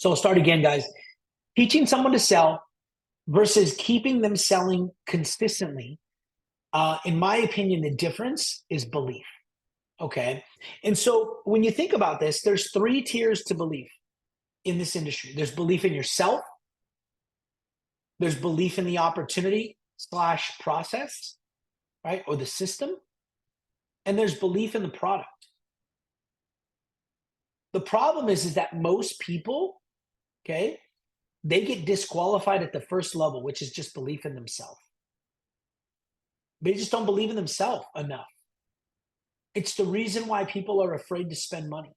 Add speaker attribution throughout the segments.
Speaker 1: So I'll start again, guys. Teaching someone to sell versus keeping them selling consistently. In my opinion, the difference is belief. Okay. And so when you think about this, there's three tiers to belief in this industry. There's belief in yourself, there's belief in the opportunity slash process, right? Or the system, and there's belief in the product. The problem is that most people, okay, they get disqualified at the first level, which is just belief in themselves. They just don't believe in themselves enough. It's the reason why people are afraid to spend money,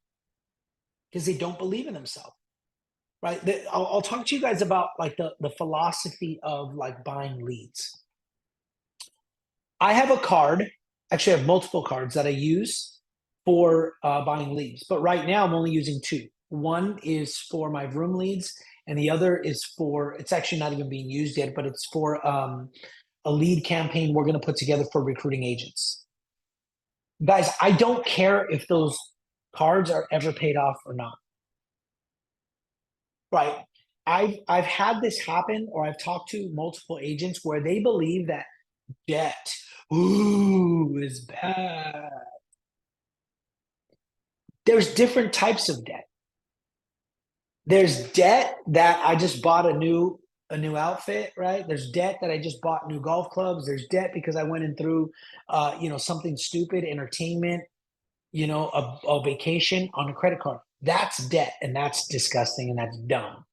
Speaker 1: because they don't believe in themselves, right? I'll talk to you guys about like the philosophy of like buying leads. I have a card, actually I have multiple cards that I use for buying leads, but right now I'm only using two. One is for my room leads, and the other is for, it's actually not even being used yet, but it's for a lead campaign we're going to put together for recruiting agents. Guys, I don't care if those cards are ever paid off or not. Right. I've had this happen, or I've talked to multiple agents where they believe that debt, is bad. There's different types of debt. There's debt that I just bought a new outfit, right? There's debt that I just bought new golf clubs. There's debt because I went in through something stupid, entertainment, a vacation on a credit card. That's debt, and that's disgusting, and that's dumb.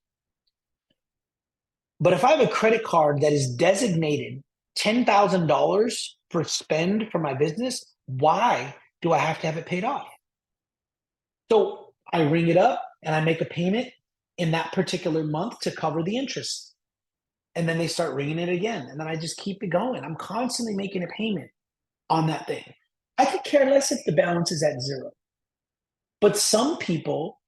Speaker 1: But if I have a credit card that is designated $10,000 for spend for my business, why do I have to have it paid off? So I ring it up and I make a payment in that particular month to cover the interest. And then they start ringing it again. And then I just keep it going. I'm constantly making a payment on that thing. I could care less if the balance is at zero. But some people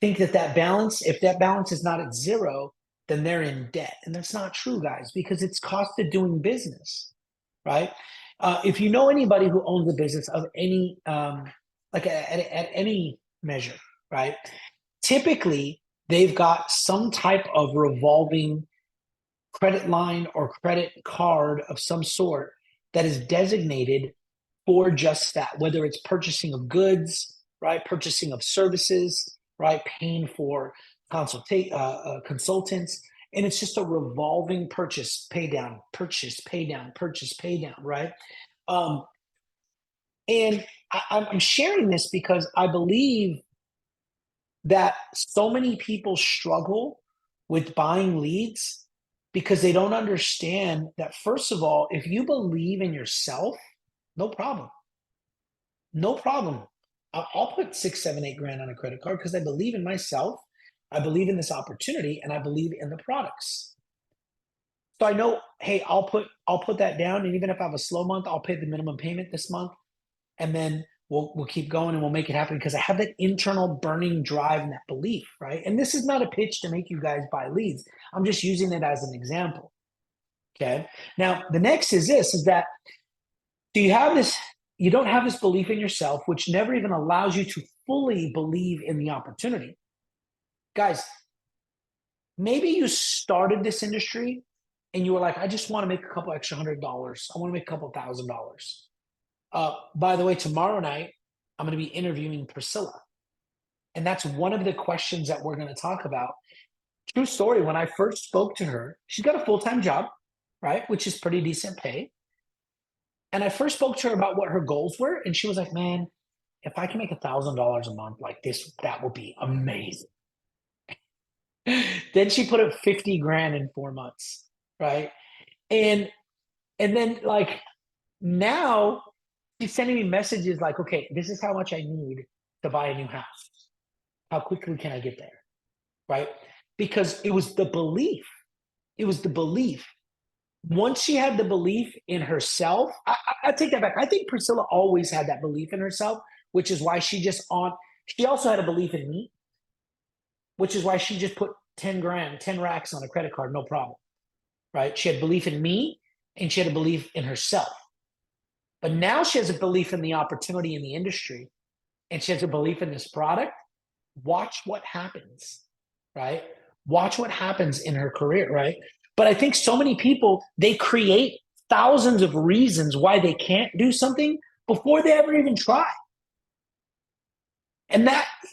Speaker 1: think that balance, if that balance is not at zero, then they're in debt. And that's not true, guys, because it's cost of doing business, right? If you know anybody who owns a business of any, like at any measure, right? Typically, they've got some type of revolving credit line or credit card of some sort that is designated for just that, whether it's purchasing of goods, right? Purchasing of services, right? Paying for consultants. And it's just a revolving purchase, pay down, purchase, pay down, purchase, pay down, right? And I'm sharing this because I believe that so many people struggle with buying leads because they don't understand that, first of all, if you believe in yourself, no problem. No problem. I'll put 6, 7, 8 grand on a credit card because I believe in myself. I believe in this opportunity, and I believe in the products. So I know, hey, I'll put that down, and even if I have a slow month, I'll pay the minimum payment this month, and then we'll keep going and we'll make it happen because I have that internal burning drive and that belief, right? And this is not a pitch to make you guys buy leads. I'm just using it as an example. Okay. Now the next is this: is that do you have this? You don't have this belief in yourself, which never even allows you to fully believe in the opportunity. Guys, maybe you started this industry and you were like, I just want to make a couple extra $100. I want to make a couple $1,000. By the way, tomorrow night, I'm going to be interviewing Priscilla. And that's one of the questions that we're going to talk about. True story, when I first spoke to her, she's got a full-time job, right? Which is pretty decent pay. And I first spoke to her about what her goals were. And she was like, man, if I can make $1,000 a month like this, that would be amazing. Then she put up 50 grand in 4 months, right? And then like now she's sending me messages like, okay, this is how much I need to buy a new house. How quickly can I get there? Right? Because it was the belief. It was the belief. Once she had the belief in herself, I take that back. I think Priscilla always had that belief in herself, which is why she also had a belief in me, which is why she just put 10 grand, 10 racks on a credit card, no problem, right? She had belief in me and she had a belief in herself. But now she has a belief in the opportunity in the industry and she has a belief in this product. Watch what happens. right? Watch what happens in her career, right? But I think so many people, they create thousands of reasons why they can't do something before they ever even try. And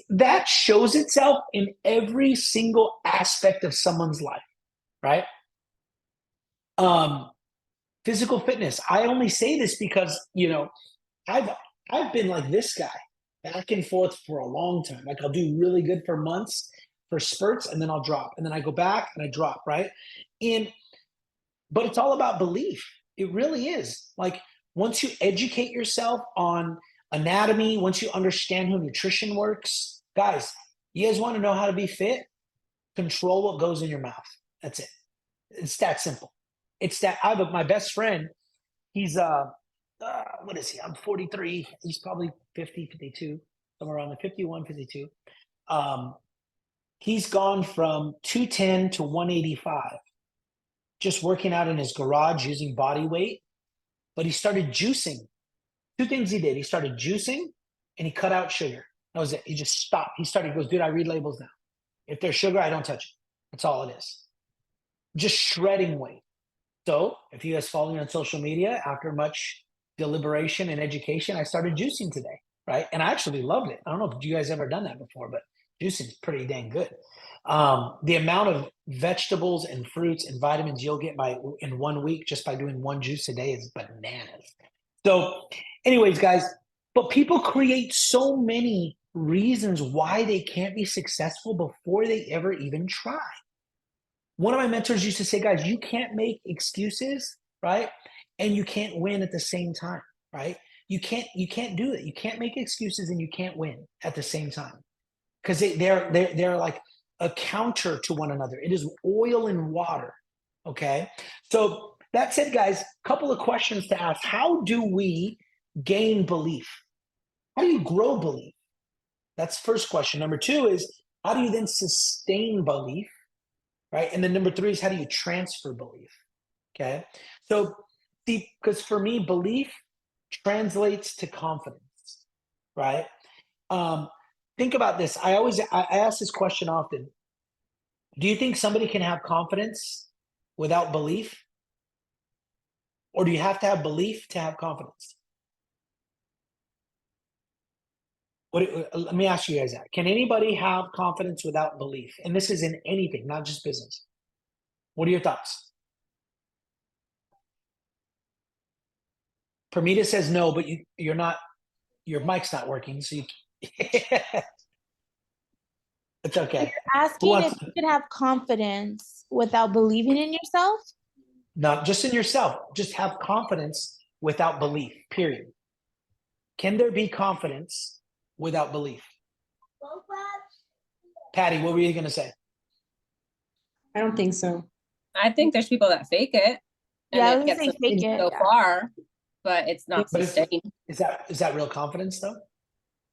Speaker 1: that shows itself in every single aspect of someone's life, right? Um, Physical fitness. I only say this because, I've I've been like this guy back and forth for a long time. Like I'll do really good for months, for spurts, and then I'll drop. And then I go back and I drop, right? And but it's all about belief. It really is. Like once you educate yourself on anatomy, once you understand how nutrition works, guys, you guys want to know how to be fit? Control what goes in your mouth. That's it. It's that simple. It's that I have my best friend. He's what is he? I'm 43. He's probably 50, 52, somewhere around the 51, 52. Um, he's gone from 210 to 185, just working out in his garage using body weight. But he started juicing. Two things he did. He started juicing and he cut out sugar. That was it. He just stopped. He goes, dude, I read labels now. If there's sugar, I don't touch it. That's all it is. Just shredding weight. So if you guys follow me on social media, after much deliberation and education, I started juicing today, right? And I actually loved it. I don't know if you guys ever done that before, but juicing is pretty dang good. The amount of vegetables and fruits and vitamins you'll get in 1 week just by doing one juice a day is bananas. So, anyways, guys, but people create so many reasons why they can't be successful before they ever even try. One of my mentors used to say, guys, you can't make excuses, right? And you can't win at the same time, right? You can't do it. You can't make excuses and you can't win at the same time. Because they're like a counter to one another. It is oil and water. Okay. So that said, guys, a couple of questions to ask. How do we gain belief? How do you grow belief? That's first question. Number two is how do you then sustain belief? Right. And then number three is how do you transfer belief? Okay. So see, because for me, belief translates to confidence, right? Um, think about this. I ask this question often. Do you think somebody can have confidence without belief? Or do you have to have belief to have confidence? Let me ask you guys that. Can anybody have confidence without belief? And this is in anything, not just business. What are your thoughts? Permita says no, but you're not, your mic's not working. So you, it's okay. Who
Speaker 2: Asking if
Speaker 1: wants,
Speaker 2: you could have confidence without believing in yourself?
Speaker 1: not just in yourself, just have confidence without belief, period. Can there be confidence without belief? Patty, what were you going to say?
Speaker 3: I don't think so.
Speaker 4: I think there's people that fake it and
Speaker 2: Yeah, I
Speaker 4: it
Speaker 2: was gonna
Speaker 4: gets
Speaker 2: say
Speaker 4: them
Speaker 2: fake it.
Speaker 4: so
Speaker 2: Yeah.
Speaker 4: far, but it's not
Speaker 1: But
Speaker 4: sustained.
Speaker 1: is that real confidence though?
Speaker 3: No.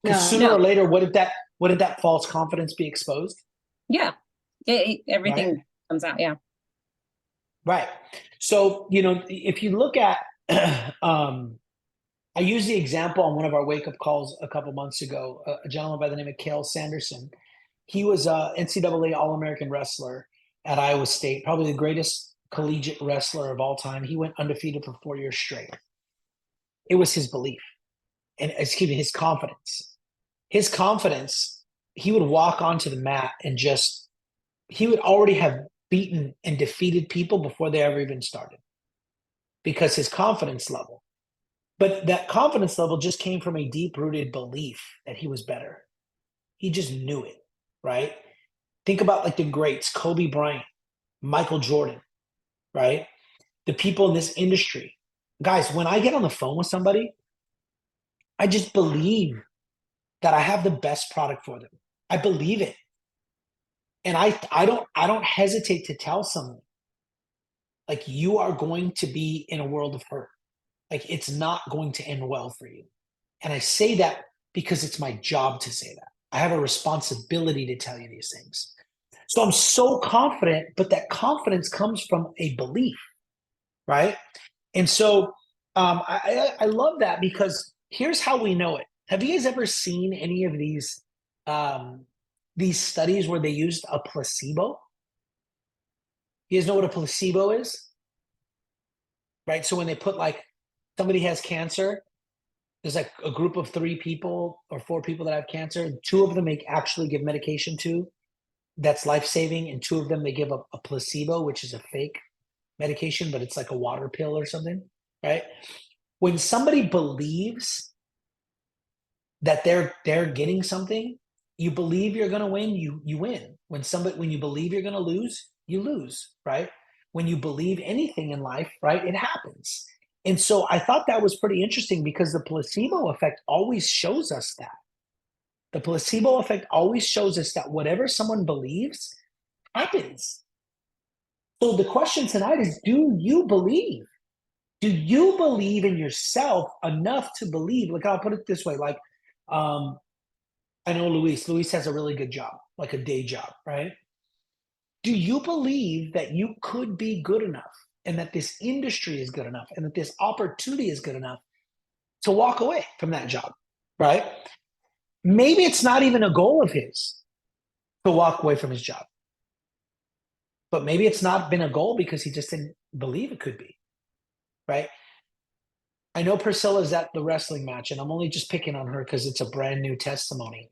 Speaker 1: Because sooner or later, wouldn't that false confidence be exposed?
Speaker 4: Yeah. Everything
Speaker 1: Right.
Speaker 4: comes out. Yeah.
Speaker 1: Right. So, if you look at, I used the example on one of our wake up calls a couple months ago, a gentleman by the name of Cale Sanderson. He was a NCAA All-American wrestler at Iowa State, probably the greatest collegiate wrestler of all time. He went undefeated for 4 years straight. It was his belief and excuse me, his confidence. His confidence, he would walk onto the mat and he would already have beaten and defeated people before they ever even started because his confidence level. But that confidence level just came from a deep rooted belief that he was better. He just knew it, right? Think about like the greats, Kobe Bryant, Michael Jordan, right? The people in this industry. Guys, when I get on the phone with somebody, I just believe that I have the best product for them. I believe it. And I don't hesitate to tell someone like you are going to be in a world of hurt. Like it's not going to end well for you. And I say that because it's my job to say that. I have a responsibility to tell you these things. So I'm so confident, but that confidence comes from a belief, right? And so I love that because here's how we know it. Have you guys ever seen any of these these studies where they used a placebo. You guys know what a placebo is? Right? So when they put like, somebody has cancer, there's like a group of 3 people or 4 people that have cancer. 2 of them they actually give medication to that's life-saving, and 2 of them they give a placebo, which is a fake medication, but it's like a water pill or something, right? When somebody believes that they're getting something, you believe you're gonna win, you win. When you believe you're gonna lose, you lose, right? When you believe anything in life, right, it happens. And so I thought that was pretty interesting because the placebo effect always shows us that. The placebo effect always shows us that whatever someone believes happens. So the question tonight is, do you believe? Do you believe in yourself enough to believe? Like, I'll put it this way, like, I know Luis has a really good job, like a day job, right? Do you believe that you could be good enough and that this industry is good enough and that this opportunity is good enough to walk away from that job, right? Maybe it's not even a goal of his to walk away from his job. But maybe it's not been a goal because he just didn't believe it could be, right? I know Priscilla's at the wrestling match, and I'm only just picking on her because it's a brand new testimony.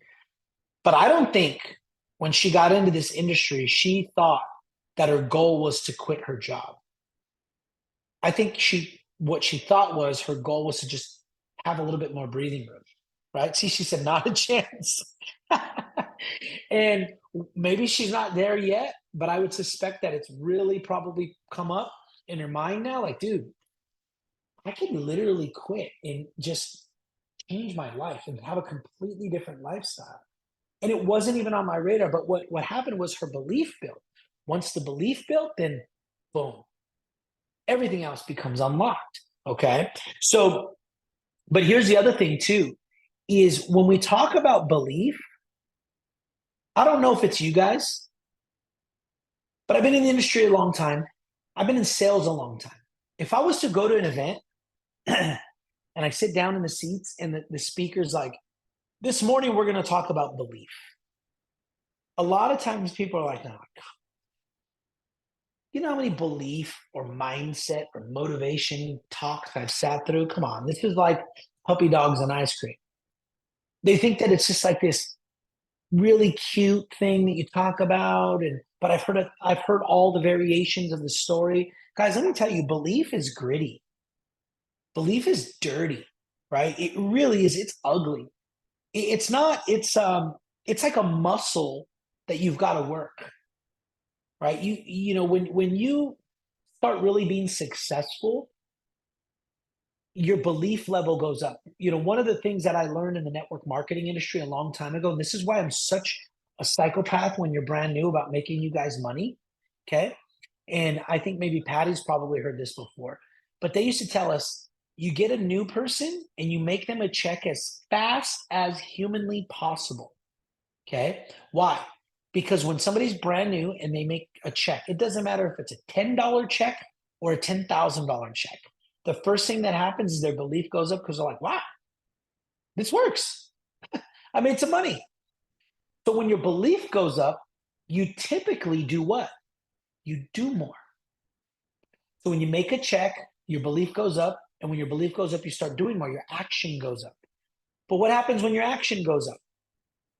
Speaker 1: But I don't think when she got into this industry, she thought that her goal was to quit her job. I think what she thought was her goal was to just have a little bit more breathing room, right? See, she said, not a chance. And maybe she's not there yet, but I would suspect that it's really probably come up in her mind now. Like, dude, I could literally quit and just change my life and have a completely different lifestyle. And it wasn't even on my radar. But what happened was her belief built. Once the belief built, then boom, everything else becomes unlocked. Okay. So, but here's the other thing too, is when we talk about belief, I don't know if it's you guys, but I've been in the industry a long time. I've been in sales a long time. If I was to go to an event and I sit down in the seats and the speaker's like, this morning we're going to talk about belief. A lot of times people are like, oh, you know how many belief or mindset or motivation talks I've sat through? Come on, this is like puppy dogs and ice cream. They think that it's just like this really cute thing that you talk about, but I've heard all the variations of the story. Guys, let me tell you, belief is gritty. Belief is dirty, right? It really is. It's ugly. It's not, it's like a muscle that you've got to work, right? You know, when you start really being successful, your belief level goes up. You know, one of the things that I learned in the network marketing industry a long time ago, and this is why I'm such a psychopath when you're brand new about making you guys money, okay? And I think maybe Patty's probably heard this before, but they used to tell us, you get a new person and you make them a check as fast as humanly possible, okay? Why? Because when somebody's brand new and they make a check, it doesn't matter if it's a $10 check or a $10,000 check. The first thing that happens is their belief goes up because they're like, wow, this works. I made some money. So when your belief goes up, you typically do what? You do more. So when you make a check, your belief goes up. And when your belief goes up, you start doing more. Your action goes up. But what happens when your action goes up,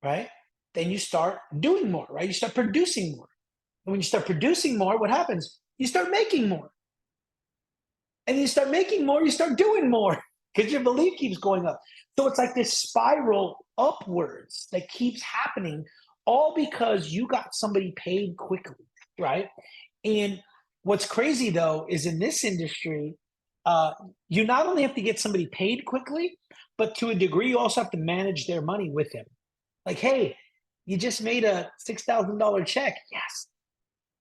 Speaker 1: right? Then you start doing more, right? You start producing more. And when you start producing more, what happens? You start making more. And you start making more, you start doing more because your belief keeps going up. So it's like this spiral upwards that keeps happening, all because you got somebody paid quickly, right? And what's crazy though is in this industry, you not only have to get somebody paid quickly, but to a degree, you also have to manage their money with them. Like, hey, you just made a $6,000 check. Yes.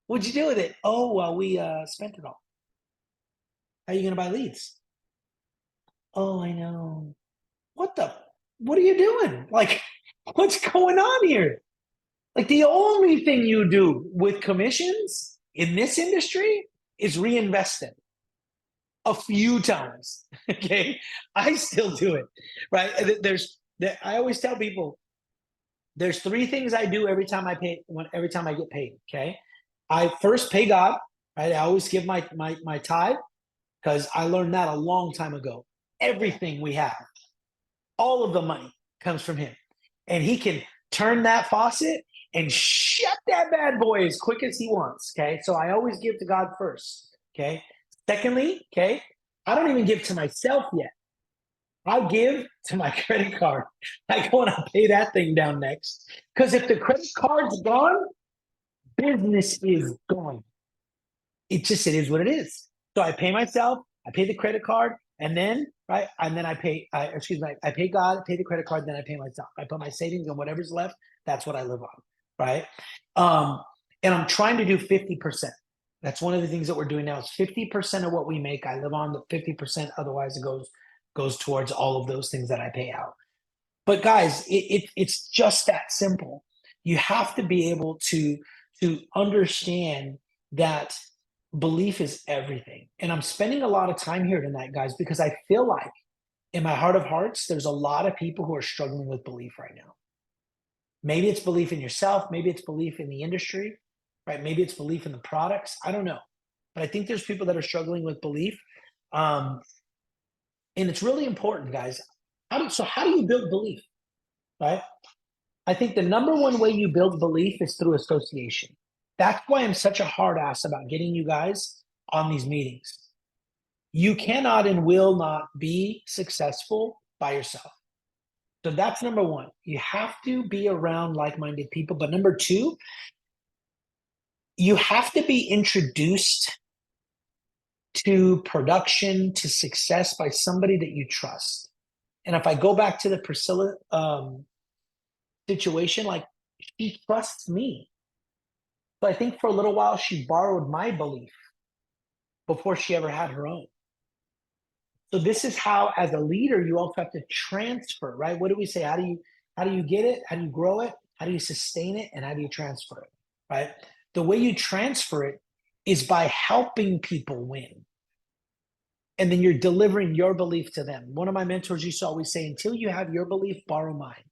Speaker 1: What'd you do with it? Oh, well, we spent it all. How are you going to buy leads? Oh, I know. What are you doing? Like, what's going on here? Like, the only thing you do with commissions in this industry is reinvest them a few times. Okay. I still do it, right? I always tell people, There's three things I do every time I get paid. Okay. I first pay God, right? I always give my tithe because I learned that a long time ago. Everything we have, all of the money comes from him. And he can turn that faucet and shut that bad boy as quick as he wants. Okay. So I always give to God first. Okay. Secondly, okay, I don't even give to myself yet. I give to my credit card. I go and I pay that thing down next. Because if the credit card's gone, business is gone. It is what it is. So I pay myself, I pay the credit card, and then right, and then I pay. I pay God, I pay the credit card, then I pay myself. I put my savings on whatever's left. That's what I live on, right? And I'm trying to do 50%. That's one of the things that we're doing now. Is 50% of what we make, I live on the 50%. Otherwise, it goes towards all of those things that I pay out. But guys, it's just that simple. You have to be able to understand that belief is everything. And I'm spending a lot of time here tonight, guys, because I feel like in my heart of hearts, there's a lot of people who are struggling with belief right now. Maybe it's belief in yourself. Maybe it's belief in the industry, right? Maybe it's belief in the products. I don't know. But I think there's people that are struggling with belief. And it's really important, guys. How do you build belief, right? I think the number one way you build belief is through association. That's why I'm such a hard ass about getting you guys on these meetings. You cannot and will not be successful by yourself. So that's number one. You have to be around like-minded people. But number two, you have to be introduced to production, to success by somebody that you trust. And if I go back to the Priscilla situation, like she trusts me. So I think for a little while she borrowed my belief before she ever had her own. So this is how, as a leader, you also have to transfer, right? What do we say? How do you get it? How do you grow it? How do you sustain it? And how do you transfer it? Right? The way you transfer it is by helping people win. And then you're delivering your belief to them. One of my mentors used to always say, until you have your belief, borrow mine.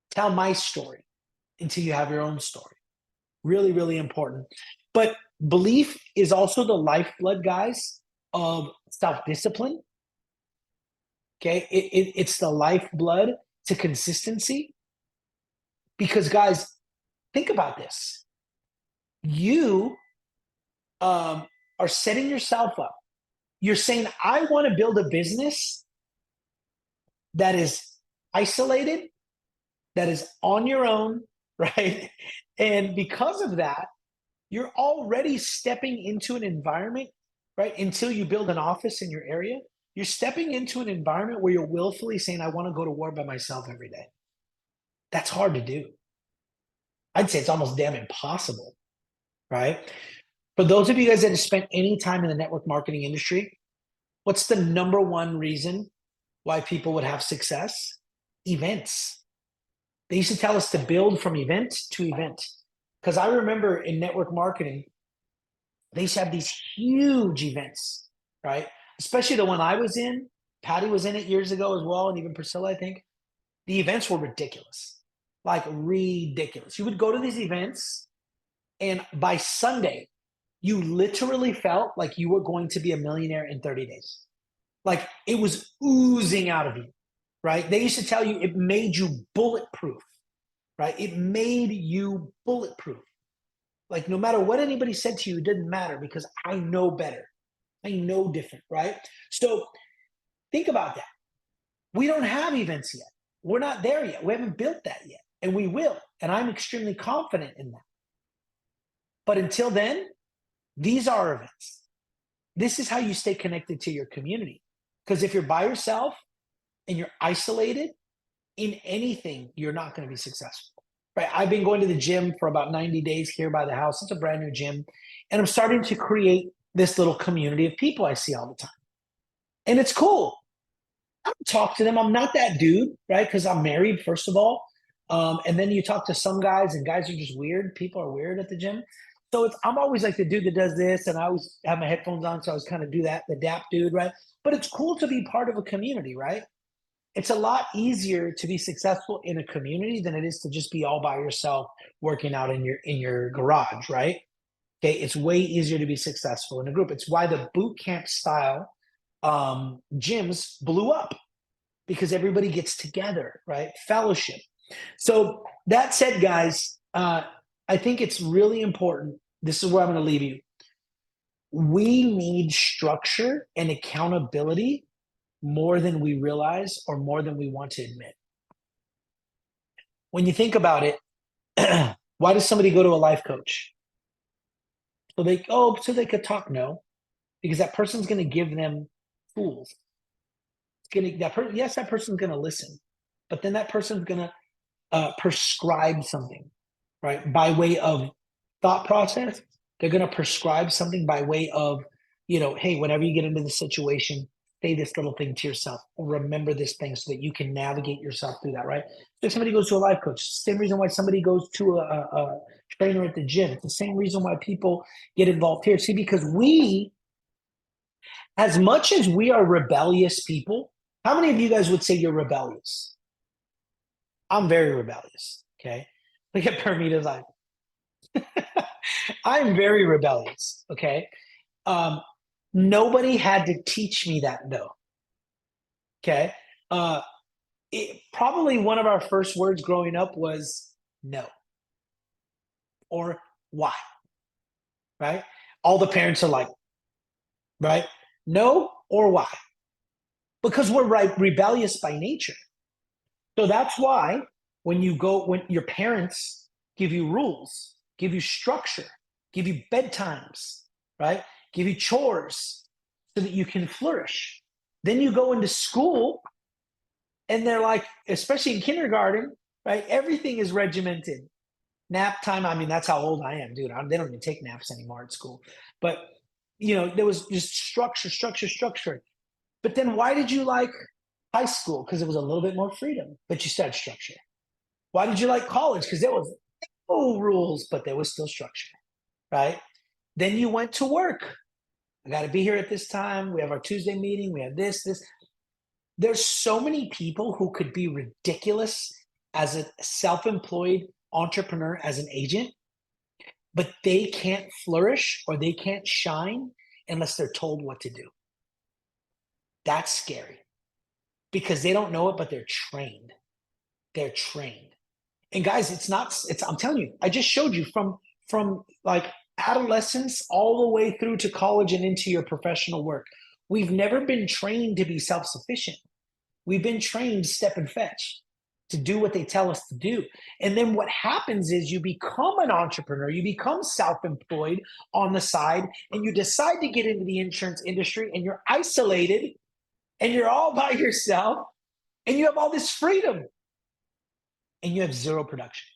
Speaker 1: Tell my story until you have your own story. Really, really important. But belief is also the lifeblood, guys, of self-discipline. Okay, it's the lifeblood to consistency. Because, guys, think about this. You are setting yourself up. You're saying, I want to build a business that is isolated, that is on your own, right? And because of that, you're already stepping into an environment, right? Until you build an office in your area, you're stepping into an environment where you're willfully saying, I want to go to war by myself every day. That's hard to do. I'd say it's almost damn impossible, right? For those of you guys that have spent any time in the network marketing industry, what's the number one reason why people would have success? Events. They used to tell us to build from event to event. Because I remember in network marketing, they used to have these huge events, right? Especially the one I was in. Patty was in it years ago as well, and even Priscilla, I think. The events were ridiculous, like ridiculous. You would go to these events, and by Sunday, you literally felt like you were going to be a millionaire in 30 days. Like it was oozing out of you, right? They used to tell you it made you bulletproof, right? It made you bulletproof. Like no matter what anybody said to you, it didn't matter because I know better. I know different, right? So think about that. We don't have events yet. We're not there yet. We haven't built that yet. And we will. And I'm extremely confident in that. But until then, these are our events. This is how you stay connected to your community. Because if you're by yourself and you're isolated in anything, you're not going to be successful. Right? I've been going to the gym for about 90 days here by the house. It's a brand new gym. And I'm starting to create this little community of people I see all the time. And it's cool. I don't talk to them. I'm not that dude, right? Because I'm married, first of all. And then you talk to some guys, and guys are just weird. People are weird at the gym. So I'm always like the dude that does this, and I always have my headphones on, so I always kind of do that, the dap dude, right? But it's cool to be part of a community, right? it's a lot easier to be successful in a community than it is to just be all by yourself working out in your garage, right? Okay, it's way easier to be successful in a group. It's why the boot camp style gyms blew up, because everybody gets together, right? Fellowship. So that said, guys, I think it's really important. This is where I'm going to leave you. We need structure and accountability more than we realize or more than we want to admit. When you think about it, why does somebody go to a life coach? So they could talk? No, because that person's going to give them tools. Yes, that person's going to listen, but then that person's going to prescribe something, right? By way of thought process, they're going to prescribe something by way of, hey, whenever you get into the situation, say this little thing to yourself, or remember this thing so that you can navigate yourself through that, right? If somebody goes to a life coach, same reason why somebody goes to a trainer at the gym. It's the same reason why people get involved here. See, because as much as we are rebellious people, how many of you guys would say you're rebellious? I'm very rebellious, okay? Look at Permita's eye. I'm very rebellious, okay? Nobody had to teach me that, though, okay? Probably one of our first words growing up was no or why, right? All the parents are like, right? No or why? Because we're rebellious by nature. So that's why when your parents give you rules, give you structure, give you bedtimes, right? Give you chores so that you can flourish. Then you go into school and they're like, especially in kindergarten, right? Everything is regimented. Nap time, I mean, that's how old I am, dude. They don't even take naps anymore at school. But, there was just structure. But then why did you like high school? Because it was a little bit more freedom, but you still had structure. Why did you like college? Because there was no rules, but there was still structure, right? Then you went to work. I got to be here at this time. We have our Tuesday meeting. We have this. There's so many people who could be ridiculous as a self-employed entrepreneur, as an agent, but they can't flourish or they can't shine unless they're told what to do. That's scary because they don't know it, but they're trained. They're trained. And guys, I'm telling you, I just showed you from like adolescence all the way through to college and into your professional work. We've never been trained to be self-sufficient. We've been trained to step and fetch, to do what they tell us to do. And then what happens is you become an entrepreneur, you become self-employed on the side, and you decide to get into the insurance industry, and you're isolated and you're all by yourself and you have all this freedom and you have zero production.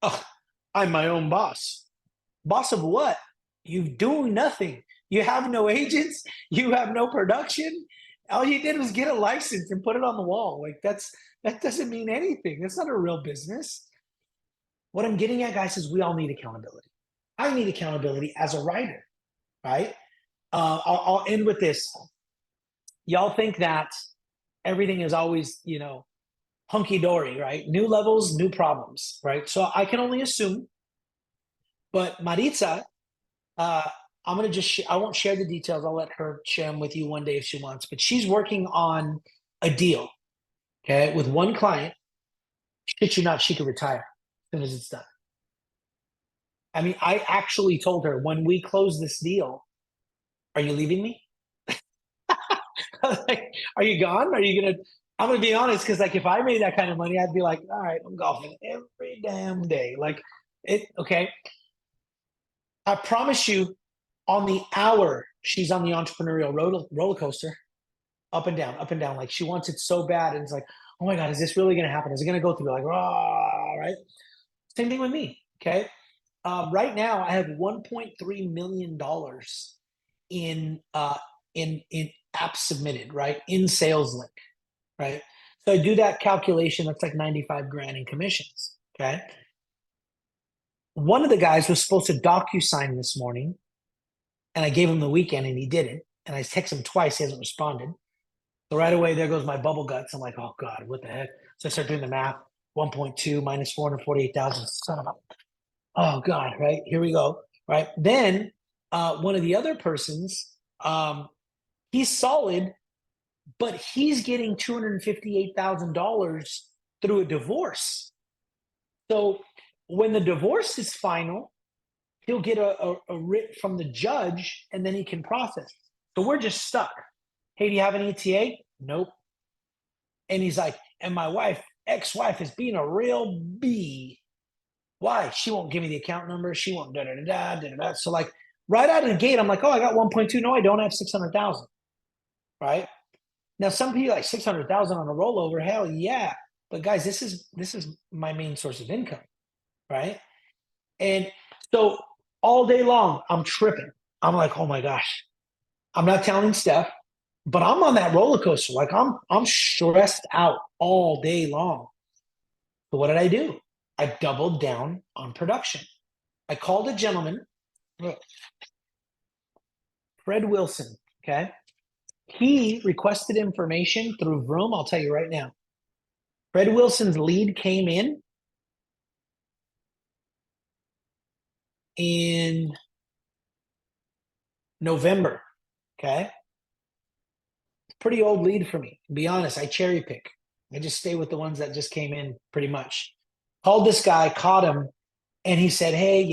Speaker 1: Oh, I'm my own boss. Boss of what? You do nothing. You have no agents. You have no production. All you did was get a license and put it on the wall. Like that doesn't mean anything. That's not a real business. What I'm getting at, guys, is we all need accountability. I need accountability as a writer, right? I'll end with this. Y'all think that everything is always, hunky-dory, right? New levels, new problems, right? So I can only assume. But Maritza, I'm going to I won't share the details. I'll let her share them with you one day if she wants. But she's working on a deal, okay, with one client. Shit you not, she could retire as soon as it's done. I mean, I actually told her, when we close this deal, are you leaving me? Like, are you gone? I'm going to be honest, because like if I made that kind of money, I'd be like, all right, I'm golfing every damn day. Okay. I promise you, on the hour, she's on the entrepreneurial roller coaster, up and down, up and down. Like she wants it so bad. And it's like, oh my God, is this really going to happen? Is it going to go through? Like, right? Same thing with me. Okay. Right now, I have $1.3 million in apps submitted, right? In sales link, right? So I do that calculation. That's like 95 grand in commissions. Okay. One of the guys was supposed to DocuSign this morning, and I gave him the weekend and he didn't. And I texted him twice. He hasn't responded. So right away, there goes my bubble guts. I'm like, oh God, what the heck? So I start doing the math. 1.2 minus 448,000. Son of a, oh God, right? Here we go. Right. Then one of the other persons, he's solid, but he's getting $258,000 through a divorce. So when the divorce is final, he'll get a writ from the judge and then he can process. So we're just stuck. Hey, do you have an ETA? Nope. And he's like, and my wife, ex-wife, is being a real bee. Why? She won't give me the account number. She won't da da da da da da. So like right out of the gate, I'm like, oh, I got 1.2. No, I don't have 600,000. Right now, some people like 600,000 on a rollover. Hell yeah! But guys, this is my main source of income, right? And so all day long, I'm tripping. I'm like, oh my gosh, I'm not telling Steph, but I'm on that roller coaster. Like I'm stressed out all day long. But what did I do? I doubled down on production. I called a gentleman, Fred Wilson. Okay, he requested information through Vroom. I'll tell you right now. Fred Wilson's lead came in November. Okay. Pretty old lead for me. To be honest, I cherry pick. I just stay with the ones that just came in pretty much. Called this guy, caught him, and he said, hey,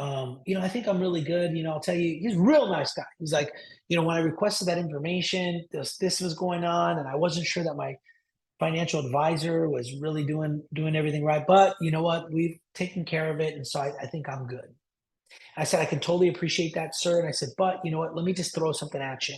Speaker 1: I think I'm really good. I'll tell you, he's a real nice guy. He's like, when I requested that information, this was going on, and I wasn't sure that my financial advisor was really doing everything right. But you know what? We've taken care of it. And so I think I'm good. I said, I can totally appreciate that, sir. And I said, but you know what? Let me just throw something at you.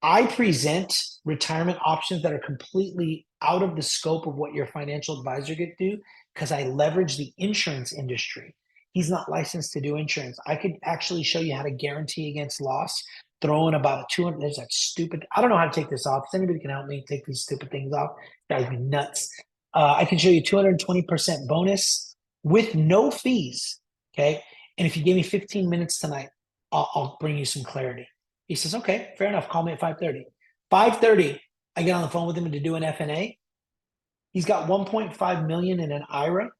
Speaker 1: I present retirement options that are completely out of the scope of what your financial advisor could do because I leverage the insurance industry. He's not licensed to do insurance. I could actually show you how to guarantee against loss, throw in about a 200. There's like stupid. I don't know how to take this off. If anybody can help me take these stupid things off, drives me nuts. I can show you 220% bonus with no fees. Okay. And if you give me 15 minutes tonight, I'll bring you some clarity. He says, okay, fair enough. Call me at 5:30. 5:30, I get on the phone with him to do an FNA. He's got 1.5 million in an IRA.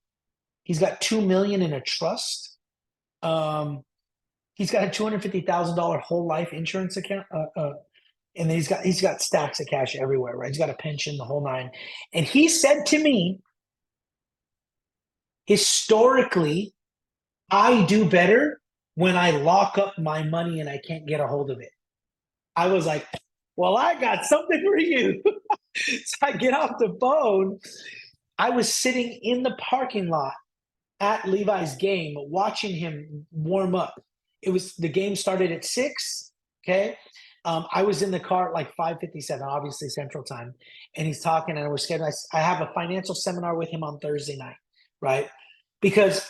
Speaker 1: He's got 2 million in a trust. He's got a $250,000 whole life insurance account. And then he's got stacks of cash everywhere, right? He's got a pension, the whole nine. And he said to me, historically, I do better when I lock up my money and I can't get a hold of it. I was like, well, I got something for you. So I get off the phone. I was sitting in the parking lot at Levi's game, watching him warm up. The game started at 6. Okay. I was in the car at like 5:57, obviously Central Time. And he's talking and we're scheduled. I have a financial seminar with him on Thursday night, right? Because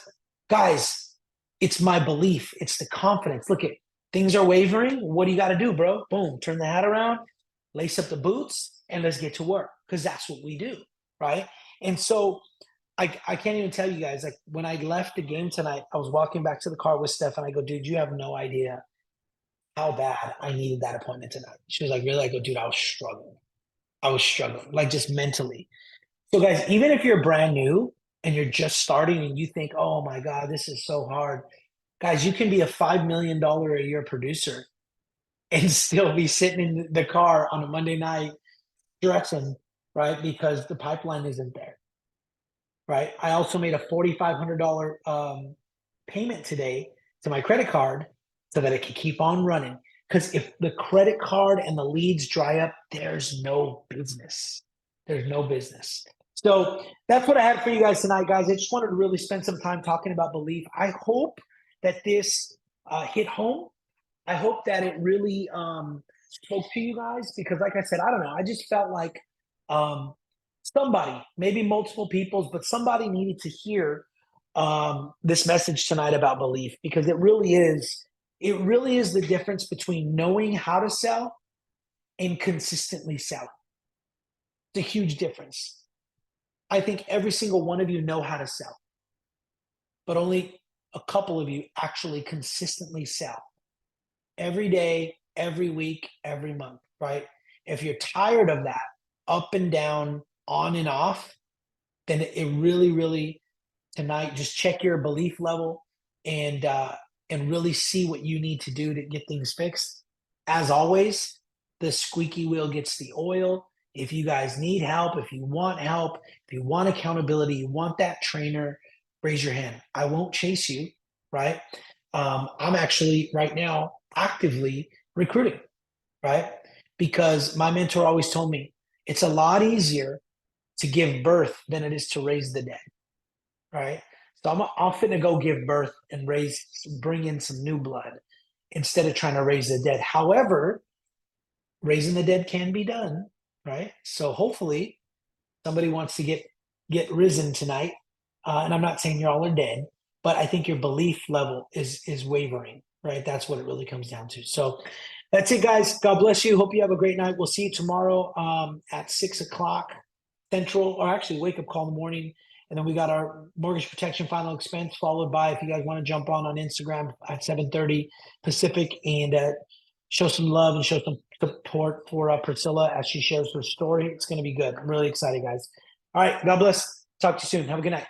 Speaker 1: guys, it's my belief. It's the confidence. Look at things are wavering. What do you got to do, bro? Boom. Turn the hat around, lace up the boots, and let's get to work. Because that's what we do, right? And so I can't even tell you guys, like when I left the game tonight, I was walking back to the car with Steph and I go, dude, you have no idea how bad I needed that appointment tonight. She was like, really? I go, dude, I was struggling, like just mentally. So guys, even if you're brand new and you're just starting and you think, oh my God, this is so hard. Guys, you can be a $5 million a year producer and still be sitting in the car on a Monday night stressing, right? Because the pipeline isn't there, right? I also made a $4,500 payment today to my credit card so that it can keep on running. Because if the credit card and the leads dry up, there's no business. There's no business. So that's what I had for you guys tonight, guys. I just wanted to really spend some time talking about belief. I hope that this hit home. I hope that it really spoke to you guys because, like I said, I don't know. I just felt like somebody, maybe multiple people's, but somebody needed to hear this message tonight about belief because it really is the difference between knowing how to sell and consistently selling. It's a huge difference. I think every single one of you know how to sell, but only a couple of you actually consistently sell every day, every week, every month, right? If you're tired of that up and down, on and off, then it really, really tonight, just check your belief level and really see what you need to do to get things fixed. As always, the squeaky wheel gets the oil. If you guys need help, if you want help, if you want accountability, you want that trainer, raise your hand. I won't chase you, right? I'm actually right now actively recruiting, right? Because my mentor always told me it's a lot easier to give birth than it is to raise the dead, right? So I'm finna go give birth and bring in some new blood instead of trying to raise the dead. However, raising the dead can be done, right? So hopefully somebody wants to get risen tonight. And I'm not saying you all are dead, but I think your belief level is wavering, right? That's what it really comes down to. So that's it, guys. God bless you. Hope you have a great night. We'll see you tomorrow at 6 o'clock Central, or actually wake up call in the morning. And then we got our mortgage protection final expense, followed by, if you guys want to jump on Instagram at 7:30 Pacific and show some love and show some support for Priscilla as she shares her story. It's going to be good. I'm really excited, guys. All right. God bless. Talk to you soon. Have a good night.